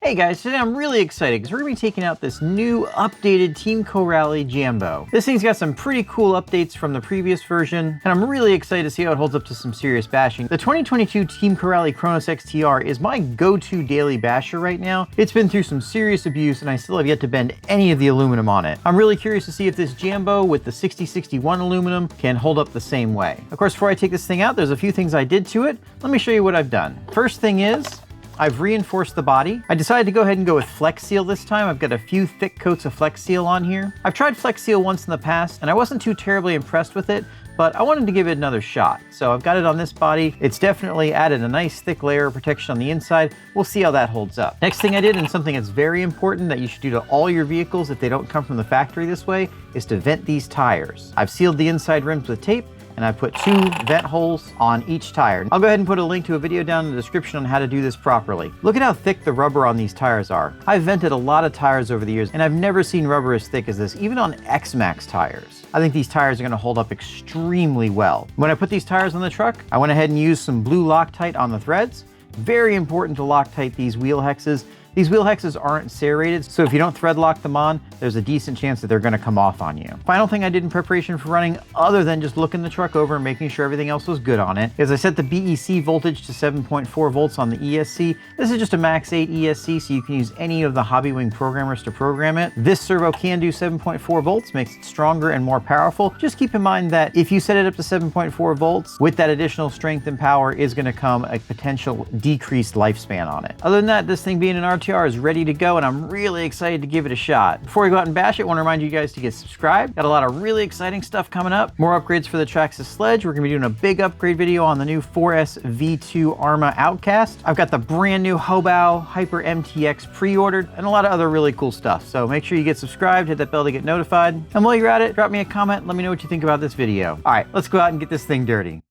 Hey guys, today I'm really excited because we're going to be taking out this new updated Team Corally Jambo. This thing's got some pretty cool updates from the previous version, and I'm really excited to see how it holds up to some serious bashing. The 2022 Team Corally Kronos XTR is my go-to daily basher right now. It's been through some serious abuse and I still have yet to bend any of the aluminum on it. I'm really curious to see if this Jambo with the 6061 aluminum can hold up the same way. Of course, before I take this thing out, there's a few things I did to it. Let me show you what I've done. First thing is, I've reinforced the body. I decided to go ahead and go with Flex Seal this time. I've got a few thick coats of Flex Seal on here. I've tried Flex Seal once in the past and I wasn't too terribly impressed with it, but I wanted to give it another shot. So I've got it on this body. It's definitely added a nice thick layer of protection on the inside. We'll see how that holds up. Next thing I did, and something that's very important that you should do to all your vehicles if they don't come from the factory this way, is to vent these tires. I've sealed the inside rims with tape, and I put 2 vent holes on each tire. I'll go ahead and put a link to a video down in the description on how to do this properly. Look at how thick the rubber on these tires are. I've vented a lot of tires over the years and I've never seen rubber as thick as this, even on X-Max tires. I think these tires are gonna hold up extremely well. When I put these tires on the truck, I went ahead and used some blue Loctite on the threads. Very important to Loctite these wheel hexes. These wheel hexes aren't serrated, so if you don't thread lock them on, there's a decent chance that they're gonna come off on you. Final thing I did in preparation for running, other than just looking the truck over and making sure everything else was good on it, is I set the BEC voltage to 7.4 volts on the ESC. This is just a max 8 ESC, so you can use any of the Hobbywing programmers to program it. This servo can do 7.4 volts, makes it stronger and more powerful. Just keep in mind that if you set it up to 7.4 volts, with that additional strength and power is gonna come a potential decreased lifespan on it. Other than that, this thing being an RTR is ready to go and I'm really excited to give it a shot. Before we go out and bash it, I want to remind you guys to get subscribed. Got a lot of really exciting stuff coming up. More upgrades for the Traxxas Sledge. We're going to be doing a big upgrade video on the new 4S V2 Arrma Outcast. I've got the brand new Hobao Hyper MTX pre-ordered and a lot of other really cool stuff. So make sure you get subscribed, hit that bell to get notified. And while you're at it, drop me a comment. Let me know what you think about this video. All right, let's go out and get this thing dirty.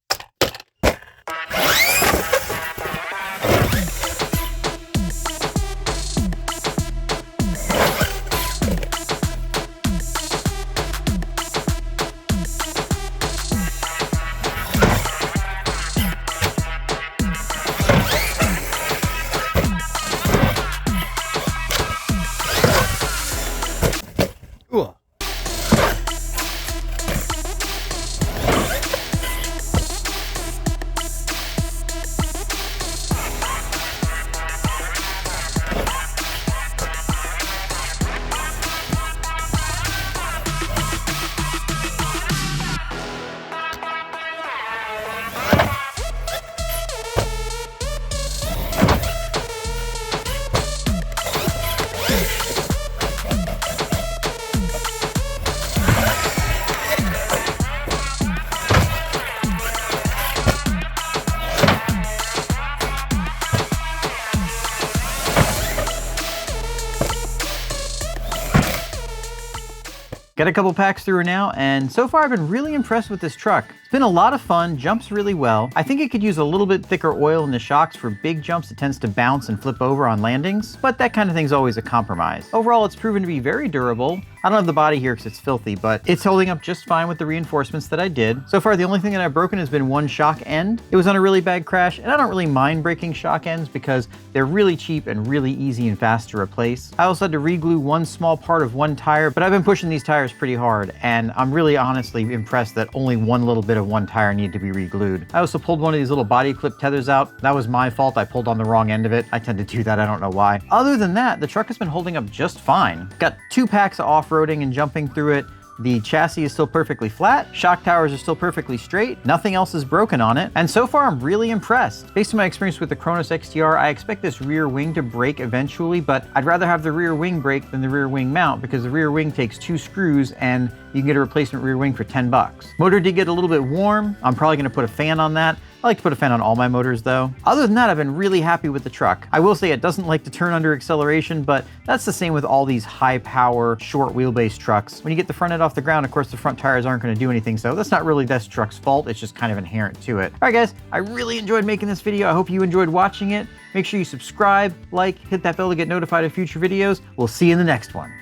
Got a couple packs through her now, and so far I've been really impressed with this truck. It's been a lot of fun, jumps really well. I think it could use a little bit thicker oil in the shocks. For big jumps, it tends to bounce and flip over on landings, but that kind of thing's always a compromise. Overall, it's proven to be very durable. I don't have the body here because it's filthy, but it's holding up just fine with the reinforcements that I did. So far, the only thing that I've broken has been one shock end. It was on a really bad crash, and I don't really mind breaking shock ends because they're really cheap and really easy and fast to replace. I also had to re-glue one small part of one tire, but I've been pushing these tires pretty hard, and I'm really honestly impressed that only one little bit of one tire needed to be re-glued. I also pulled one of these little body clip tethers out. That was my fault. I pulled on the wrong end of it. I tend to do that. I don't know why. Other than that, the truck has been holding up just fine. Got 2 packs of off-roading and jumping through it. The chassis is still perfectly flat, shock towers are still perfectly straight, nothing else is broken on it, and so far I'm really impressed. Based on my experience with the Kronos XTR, I expect this rear wing to break eventually, but I'd rather have the rear wing break than the rear wing mount because the rear wing takes 2 screws and you can get a replacement rear wing for 10 bucks. Motor did get a little bit warm. I'm probably gonna put a fan on that. I like to put a fan on all my motors though. Other than that, I've been really happy with the truck. I will say it doesn't like to turn under acceleration, but that's the same with all these high power, short wheelbase trucks. When you get the front end off the ground, of course, the front tires aren't gonna do anything, so that's not really this truck's fault. It's just kind of inherent to it. All right, guys, I really enjoyed making this video. I hope you enjoyed watching it. Make sure you subscribe, like, hit that bell to get notified of future videos. We'll see you in the next one.